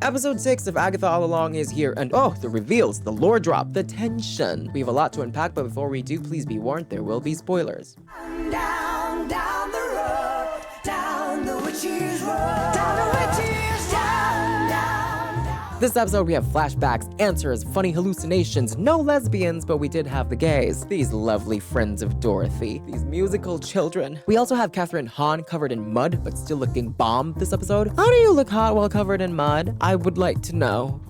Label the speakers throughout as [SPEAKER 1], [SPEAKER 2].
[SPEAKER 1] Episode 6 of Agatha All Along is here, and oh, the reveals, the lore drop, the tension. We have a lot to unpack, but before we do, please be warned, there will be spoilers.
[SPEAKER 2] Down, down the road, down the witch's road, down the witch's down, down, down.
[SPEAKER 1] This episode, we have flashbacks, answers, funny hallucinations, no lesbians, but we did have the gays. These lovely friends of Dorothy, these musical children. We also have Kathryn Hahn covered in mud, but still looking bomb this episode. How do you look hot while covered in mud? I would like to know.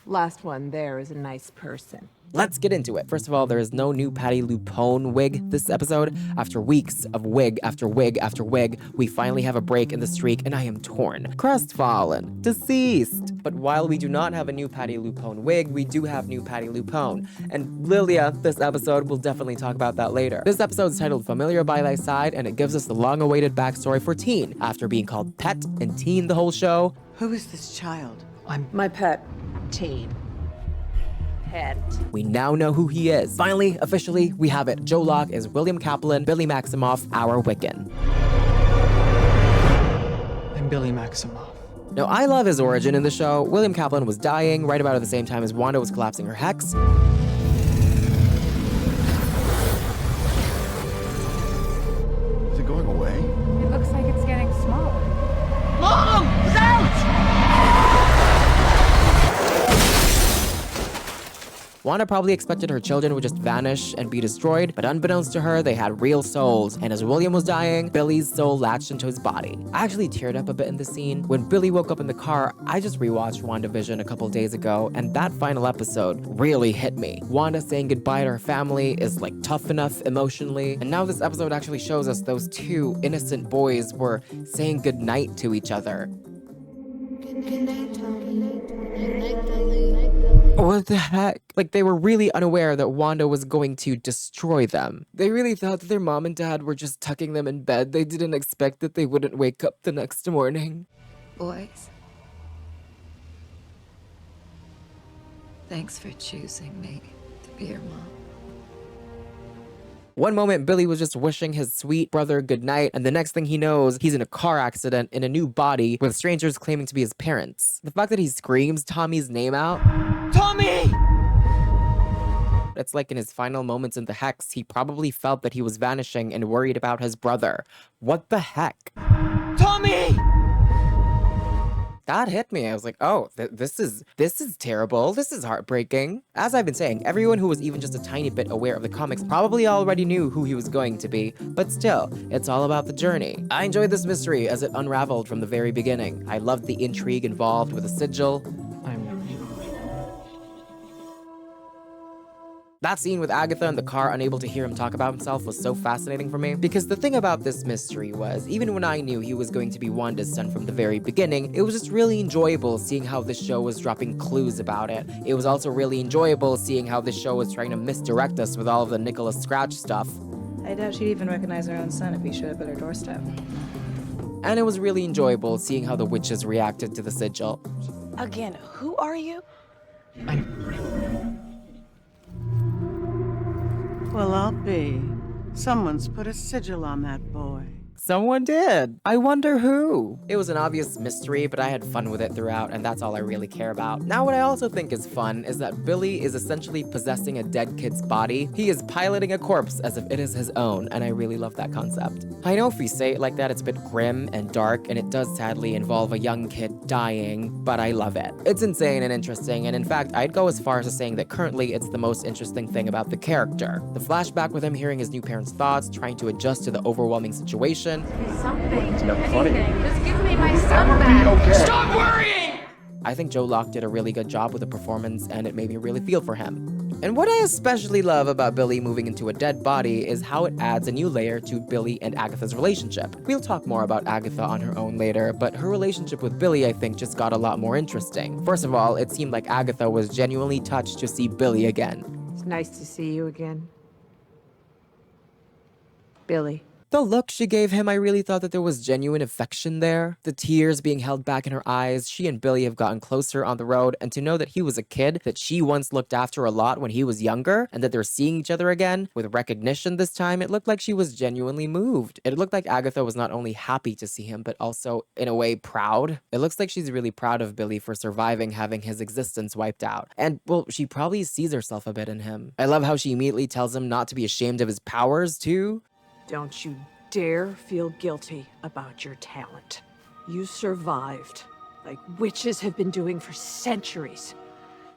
[SPEAKER 3] Last one there is a nice person.
[SPEAKER 1] Let's get into it. First of all, there is no new Patti LuPone wig this episode. After weeks of wig after wig after wig, we finally have a break in the streak, and I am torn, crestfallen, deceased. But while we do not have a new Patti LuPone wig, we do have new Patti LuPone. And Lilia, this episode, we'll definitely talk about that later. This episode is titled Familiar by Thy Side, and it gives us the long-awaited backstory for Teen. After being called Pet and Teen the whole show,
[SPEAKER 4] Who is this child?
[SPEAKER 3] My pet. Teen. Pet.
[SPEAKER 1] we now know who he is. Finally, officially, we have it. Joe Locke is William Kaplan, Billy Maximoff, our Wiccan.
[SPEAKER 5] I'm Billy Maximoff.
[SPEAKER 1] Now, I love his origin in the show. William Kaplan was dying right about at the same time as Wanda was collapsing her hex.
[SPEAKER 6] Is it going away?
[SPEAKER 7] It looks like it's getting smaller.
[SPEAKER 1] Wanda probably expected her children would just vanish and be destroyed, but unbeknownst to her, they had real souls. And as William was dying, Billy's soul latched into his body. I actually teared up a bit in the scene. When Billy woke up in the car, I just rewatched WandaVision a couple days ago, and that final episode really hit me. Wanda saying goodbye to her family is like tough enough emotionally, and now this episode actually shows us those two innocent boys were saying goodnight to each other. What the heck? Like, they were really unaware that Wanda was going to destroy them. They really thought that their mom and dad were just tucking them in bed. They didn't expect that they wouldn't wake up the next morning.
[SPEAKER 8] Boys, thanks for choosing me to be your mom.
[SPEAKER 1] One moment, Billy was just wishing his sweet brother goodnight, and the next thing he knows, he's in a car accident in a new body with strangers claiming to be his parents. The fact that he screams Tommy's name out, Tommy! It's like in his final moments in the Hex, he probably felt that he was vanishing and worried about his brother. What the heck? Tommy! That hit me. I was like, oh, this is terrible. This is heartbreaking. As I've been saying, everyone who was even just a tiny bit aware of the comics probably already knew who he was going to be, but still, it's all about the journey. I enjoyed this mystery as it unraveled from the very beginning. I loved the intrigue involved with the Sigil. That scene with Agatha in the car, unable to hear him talk about himself, was so fascinating for me. Because the thing about this mystery was, even when I knew he was going to be Wanda's son from the very beginning, it was just really enjoyable seeing how this show was dropping clues about it. It was also really enjoyable seeing how this show was trying to misdirect us with all of the Nicholas Scratch stuff.
[SPEAKER 9] I doubt she'd even recognize her own son if he showed up at her doorstep.
[SPEAKER 1] And it was really enjoyable seeing how the witches reacted to the Sigil.
[SPEAKER 9] Again, who are you?
[SPEAKER 4] Well, I'll be. Someone's put a sigil on that boy.
[SPEAKER 1] Someone did. I wonder who. It was an obvious mystery, but I had fun with it throughout, and that's all I really care about. Now, what I also think is fun is that Billy is essentially possessing a dead kid's body. He is piloting a corpse as if it is his own, and I really love that concept. I know if we say it like that, it's a bit grim and dark, and it does sadly involve a young kid dying, but I love it. It's insane and interesting, and in fact, I'd go as far as to saying that currently it's the most interesting thing about the character. The flashback with him hearing his new parents' thoughts, trying to adjust to the overwhelming situation,
[SPEAKER 7] Something. Anything. Just give me my son back.
[SPEAKER 6] Stop worrying!
[SPEAKER 1] I think Joe Locke did a really good job with the performance, and it made me really feel for him. And what I especially love about Billy moving into a dead body is how it adds a new layer to Billy and Agatha's relationship. We'll talk more about Agatha on her own later, but her relationship with Billy, I think, just got a lot more interesting. First of all, it seemed like Agatha was genuinely touched to see Billy again.
[SPEAKER 3] It's nice to see you again. Billy.
[SPEAKER 1] The look she gave him, I really thought that there was genuine affection there. The tears being held back in her eyes, she and Billy have gotten closer on the road, and to know that he was a kid that she once looked after a lot when he was younger, and that they're seeing each other again, with recognition this time, it looked like she was genuinely moved. It looked like Agatha was not only happy to see him, but also, in a way, proud. It looks like she's really proud of Billy for surviving having his existence wiped out. And, well, she probably sees herself a bit in him. I love how she immediately tells him not to be ashamed of his powers, too.
[SPEAKER 3] Don't you dare feel guilty about your talent. You survived, like witches have been doing for centuries.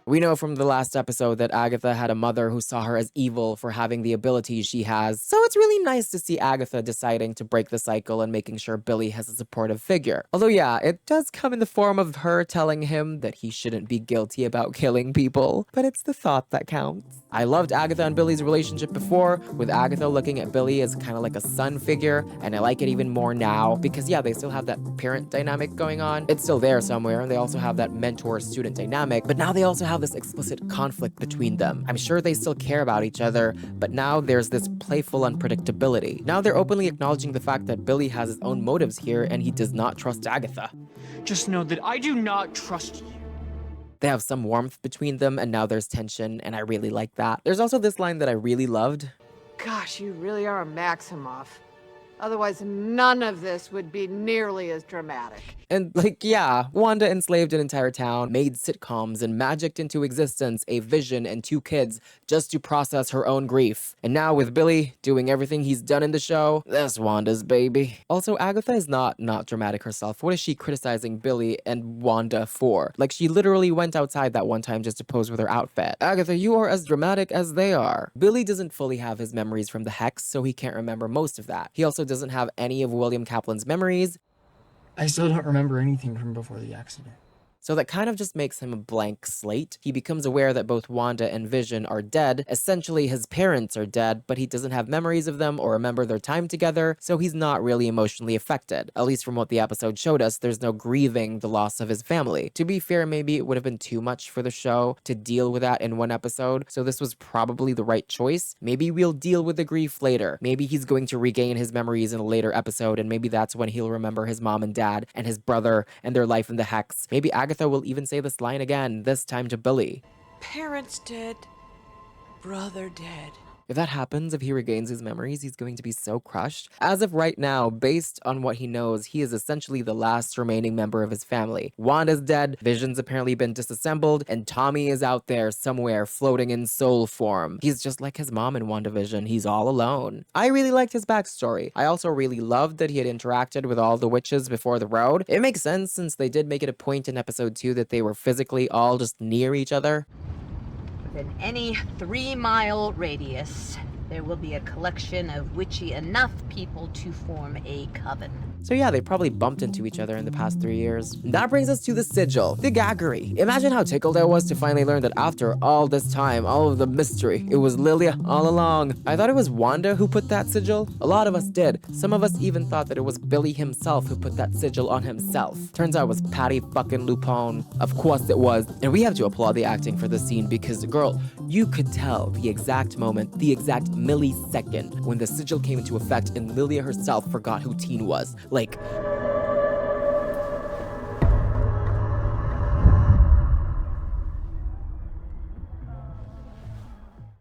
[SPEAKER 1] We know from the last episode that Agatha had a mother who saw her as evil for having the abilities she has, so it's really nice to see Agatha deciding to break the cycle and making sure Billy has a supportive figure. Although yeah, it does come in the form of her telling him that he shouldn't be guilty about killing people, but it's the thought that counts. I loved Agatha and Billy's relationship before, with Agatha looking at Billy as kind of like a son figure, and I like it even more now, because yeah, they still have that parent dynamic going on. It's still there somewhere, and they also have that mentor-student dynamic, but now they also have this explicit conflict between them. I'm sure they still care about each other, but now there's this playful unpredictability. Now they're openly acknowledging the fact that Billy has his own motives here, and he does not trust Agatha.
[SPEAKER 5] Just know that I do not trust you.
[SPEAKER 1] They have some warmth between them, and now there's tension, and I really like that. There's also this line that I really loved.
[SPEAKER 3] Gosh, you really are a Maximoff. Otherwise, none of this would be nearly as dramatic.
[SPEAKER 1] And like, yeah, Wanda enslaved an entire town, made sitcoms, and magicked into existence a vision and 2 kids just to process her own grief. And now with Billy doing everything he's done in the show, that's Wanda's baby. Also, Agatha is not dramatic herself. What is she criticizing Billy and Wanda for? Like, she literally went outside that one time just to pose with her outfit. Agatha, you are as dramatic as they are. Billy doesn't fully have his memories from the Hex, so he can't remember most of that. He also doesn't have any of William Kaplan's memories.
[SPEAKER 5] I still don't remember anything from before the accident.
[SPEAKER 1] So that kind of just makes him a blank slate. He becomes aware that both Wanda and Vision are dead. Essentially, his parents are dead, but he doesn't have memories of them or remember their time together, so he's not really emotionally affected. At least from what the episode showed us, there's no grieving the loss of his family. To be fair, maybe it would have been too much for the show to deal with that in one episode, so this was probably the right choice. Maybe we'll deal with the grief later. Maybe he's going to regain his memories in a later episode, and maybe that's when he'll remember his mom and dad and his brother and their life in the Hex. Maybe Agatha will even say this line again, this time to Billy.
[SPEAKER 3] Parents dead, brother dead.
[SPEAKER 1] If that happens, if he regains his memories, he's going to be so crushed. As of right now, based on what he knows, he is essentially the last remaining member of his family. Wanda's dead, Vision's apparently been disassembled, and Tommy is out there somewhere floating in soul form. He's just like his mom in WandaVision. He's all alone. I really liked his backstory. I also really loved that he had interacted with all the witches before the road. It makes sense since they did make it a point in episode 2 that they were physically all just near each other.
[SPEAKER 10] Within any 3-mile radius, there will be a collection of witchy enough people to form a coven.
[SPEAKER 1] So yeah, they probably bumped into each other in the past 3 years. That brings us to the Sigil, the gaggery. Imagine how tickled I was to finally learn that after all this time, all of the mystery, it was Lilia all along. I thought it was Wanda who put that sigil. A lot of us did. Some of us even thought that it was Billy himself who put that sigil on himself. Turns out it was Patti fucking Lupone. Of course it was. And we have to applaud the acting for this scene because, girl, you could tell the exact moment, the exact millisecond when the sigil came into effect and Lilia herself forgot who Teen was. Like,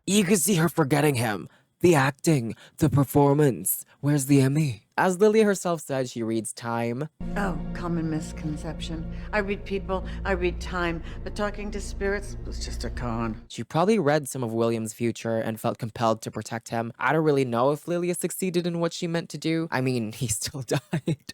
[SPEAKER 1] you could see her forgetting him. The acting, the performance. Where's the Emmy? As Lilia herself said, she reads time.
[SPEAKER 4] Oh, common misconception. I read people, I read time, but talking to spirits was just a con.
[SPEAKER 1] She probably read some of William's future and felt compelled to protect him. I don't really know if Lilia succeeded in what she meant to do. I mean, he still died.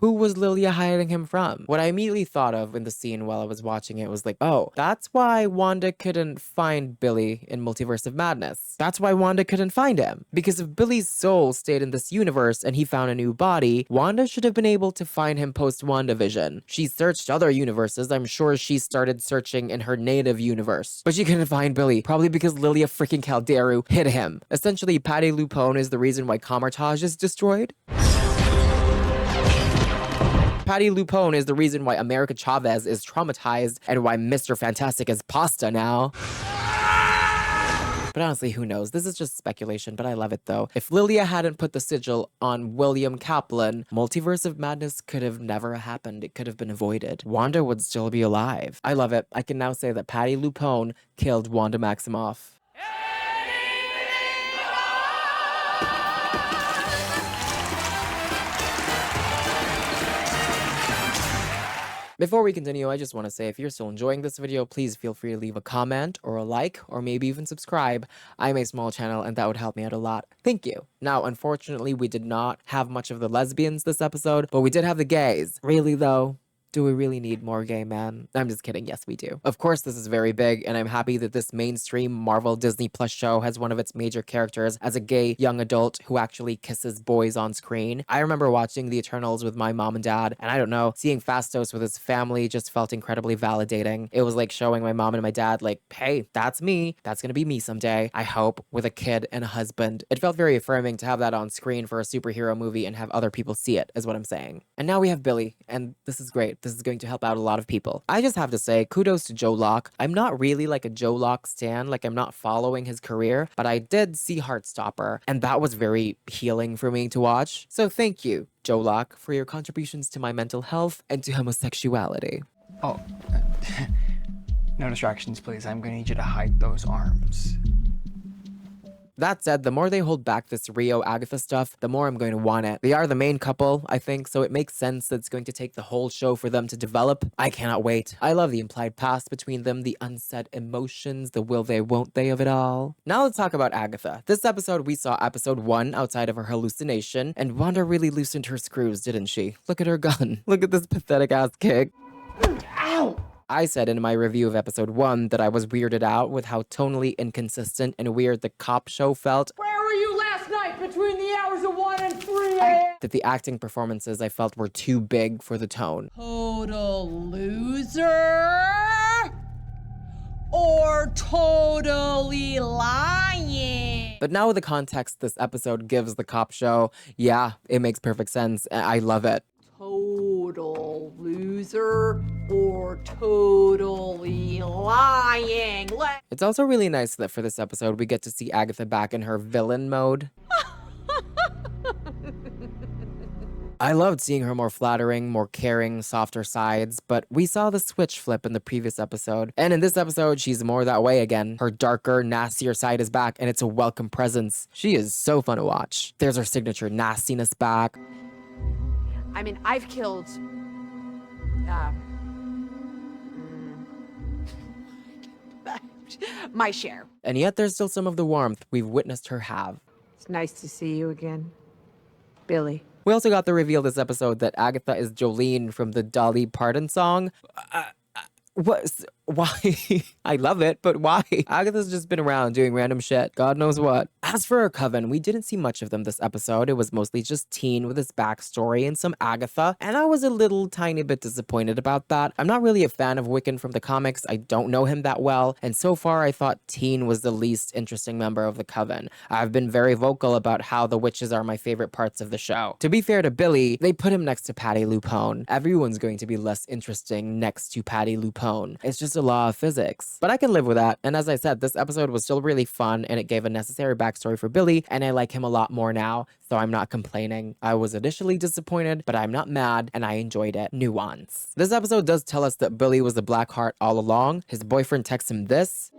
[SPEAKER 1] Who was Lilia hiding him from? What I immediately thought of in the scene while I was watching it was like, oh, that's why Wanda couldn't find Billy in Multiverse of Madness. That's why Wanda couldn't find him. Because if Billy's soul stayed in this universe and he found a new body, Wanda should have been able to find him post-WandaVision. She searched other universes. I'm sure she started searching in her native universe. But she couldn't find Billy, probably because Lilia freaking Calderu hid him. Essentially, Patti Lupone is the reason why Comertage is destroyed. Patti Lupone is the reason why America Chavez is traumatized and why Mr. Fantastic is pasta now. But honestly, who knows? This is just speculation, but I love it though. If Lilia hadn't put the sigil on William Kaplan, Multiverse of Madness could have never happened. It could have been avoided. Wanda would still be alive. I love it. I can now say that Patti LuPone killed Wanda Maximoff. Before we continue, I just want to say if you're still enjoying this video, please feel free to leave a comment or a like or maybe even subscribe. I'm a small channel and that would help me out a lot. Thank you. Now, unfortunately, we did not have much of the lesbians this episode, but we did have the gays. Really though? Do we really need more gay men? I'm just kidding. Yes, we do. Of course, this is very big, and I'm happy that this mainstream Marvel Disney Plus show has one of its major characters as a gay young adult who actually kisses boys on screen. I remember watching The Eternals with my mom and dad, and I don't know, seeing Phastos with his family just felt incredibly validating. It was like showing my mom and my dad, like, hey, that's me. That's gonna be me someday. I hope, with a kid and a husband. It felt very affirming to have that on screen for a superhero movie and have other people see it, is what I'm saying. And now we have Billy, and this is great. This is going to help out a lot of people. I just have to say, kudos to Joe Locke. I'm not really like a Joe Locke stan, like I'm not following his career, but I did see Heartstopper, and that was very healing for me to watch. So thank you, Joe Locke, for your contributions to my mental health and to homosexuality.
[SPEAKER 5] Oh, no distractions, please. I'm gonna need you to hide those arms.
[SPEAKER 1] That said, the more they hold back this Rio Agatha stuff, the more I'm going to want it. They are the main couple, I think, so it makes sense that it's going to take the whole show for them to develop. I cannot wait. I love the implied past between them, the unsaid emotions, the will they, won't they of it all. Now let's talk about Agatha. This episode, we saw episode 1 outside of her hallucination, and Wanda really loosened her screws, didn't she? Look at her gun. Look at this pathetic ass kick. Ow! I said in my review of episode 1 that I was weirded out with how tonally inconsistent and weird the cop show felt.
[SPEAKER 3] Where were you last night between the hours of 1 and 3 a.m.?
[SPEAKER 1] That the acting performances I felt were too big for the tone.
[SPEAKER 10] Total loser or totally lying?
[SPEAKER 1] But now with the context this episode gives the cop show, yeah, it makes perfect sense. I love it.
[SPEAKER 3] Total loser or totally lying.
[SPEAKER 1] It's also really nice that for this episode we get to see Agatha back in her villain mode. I loved seeing her more flattering, more caring, softer sides, but we saw the switch flip in the previous episode. And in this episode, she's more that way again. Her darker, nastier side is back, and it's a welcome presence. She is so fun to watch. There's her signature nastiness back.
[SPEAKER 3] I mean, I've killed, my share.
[SPEAKER 1] And yet there's still some of the warmth we've witnessed her have.
[SPEAKER 3] It's nice to see you again, Billy.
[SPEAKER 1] We also got the reveal this episode that Agatha is Jolene from the Dolly Parton song. What? Why? I love it, but why? Agatha's just been around doing random shit. God knows what. As for her coven, we didn't see much of them this episode. It was mostly just Teen with his backstory and some Agatha, and I was a little tiny bit disappointed about that. I'm not really a fan of Wiccan from the comics. I don't know him that well, and so far I thought Teen was the least interesting member of the coven. I've been very vocal about how the witches are my favorite parts of the show. To be fair to Billy, they put him next to Patti LuPone. Everyone's going to be less interesting next to Patti LuPone. It's just a law of physics. But I can live with that, and as I said, this episode was still really fun, and it gave a necessary backstory for Billy, and I like him a lot more now, so I'm not complaining. I was initially disappointed, but I'm not mad, and I enjoyed it. Nuance. This episode does tell us that Billy was the Black Heart all along. His boyfriend texts him this,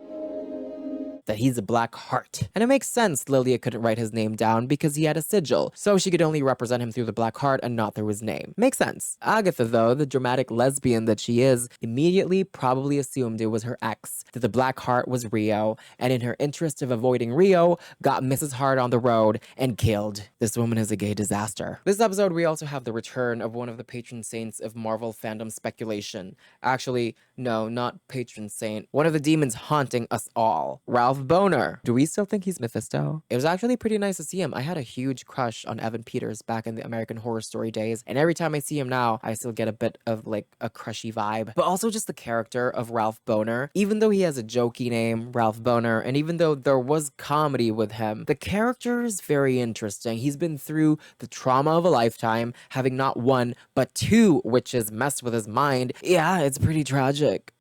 [SPEAKER 1] that he's a black heart. And it makes sense Lilia couldn't write his name down because he had a sigil, so she could only represent him through the black heart and not through his name. Makes sense. Agatha, though, the dramatic lesbian that she is, immediately probably assumed it was her ex, that the black heart was Rio, and in her interest of avoiding Rio, got Mrs. Hart on the road and killed. This woman is a gay disaster. This episode, we also have the return of one of the patron saints of Marvel fandom speculation. Actually, no, not patron saint. One of the demons haunting us all. Ralph Boner. Do we still think he's Mephisto? It was actually pretty nice to see him. I had a huge crush on Evan Peters back in the American Horror Story days, and every time I see him now, I still get a bit of like a crushy vibe. But also just the character of Ralph Boner. Even though he has a jokey name, Ralph Boner, and even though there was comedy with him, the character is very interesting. He's been through the trauma of a lifetime, having not one, but two witches mess with his mind. Yeah, it's pretty tragic.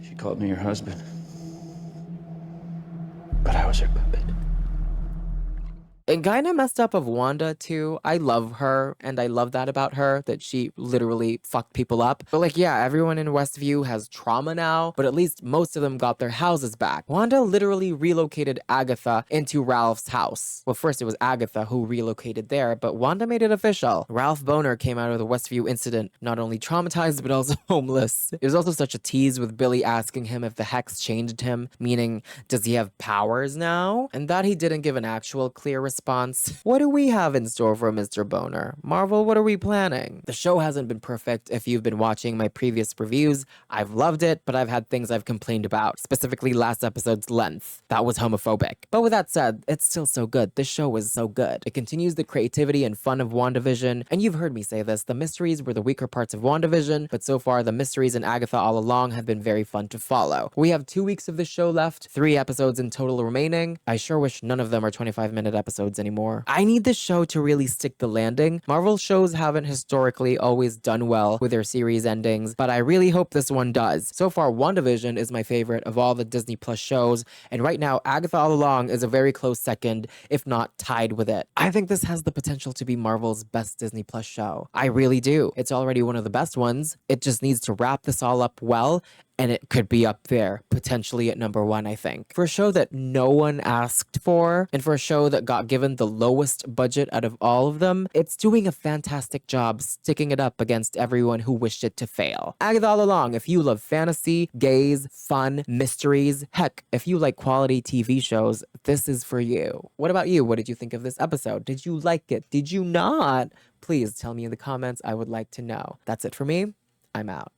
[SPEAKER 11] She called me her husband.
[SPEAKER 5] But I was her puppet.
[SPEAKER 1] And kinda messed up of Wanda too. I love her, and I love that about her, that she literally fucked people up. But like, yeah, everyone in Westview has trauma now, but at least most of them got their houses back. Wanda literally relocated Agatha into Ralph's house. Well, first it was Agatha who relocated there, but Wanda made it official. Ralph Boner came out of the Westview incident not only traumatized, but also homeless. It was also such a tease with Billy asking him if the hex changed him, meaning, does he have powers now? And that he didn't give an actual clear response. What do we have in store for Mr. Boner? Marvel, what are we planning? The show hasn't been perfect. If you've been watching my previous reviews, I've loved it, but I've had things I've complained about, specifically last episode's length. That was homophobic. But with that said, it's still so good. This show is so good. It continues the creativity and fun of WandaVision, and you've heard me say this, the mysteries were the weaker parts of WandaVision, but so far the mysteries in Agatha All Along have been very fun to follow. We have 2 weeks of this show left, 3 episodes in total remaining. I sure wish none of them are 25-minute episodes anymore. I need this show to really stick the landing. Marvel shows haven't historically always done well with their series endings, but I really hope this one does. So far, WandaVision is my favorite of all the Disney Plus shows, and right now, Agatha All Along is a very close second, if not tied with it. I think this has the potential to be Marvel's best Disney Plus show. I really do. It's already one of the best ones. It just needs to wrap this all up well, and it could be up there, potentially at number 1, I think. For a show that no one asked for, and for a show that got given the lowest budget out of all of them, it's doing a fantastic job sticking it up against everyone who wished it to fail. Agatha All Along, if you love fantasy, gaze, fun, mysteries, heck, if you like quality TV shows, this is for you. What about you? What did you think of this episode? Did you like it? Did you not? Please tell me in the comments. I would like to know. That's it for me. I'm out.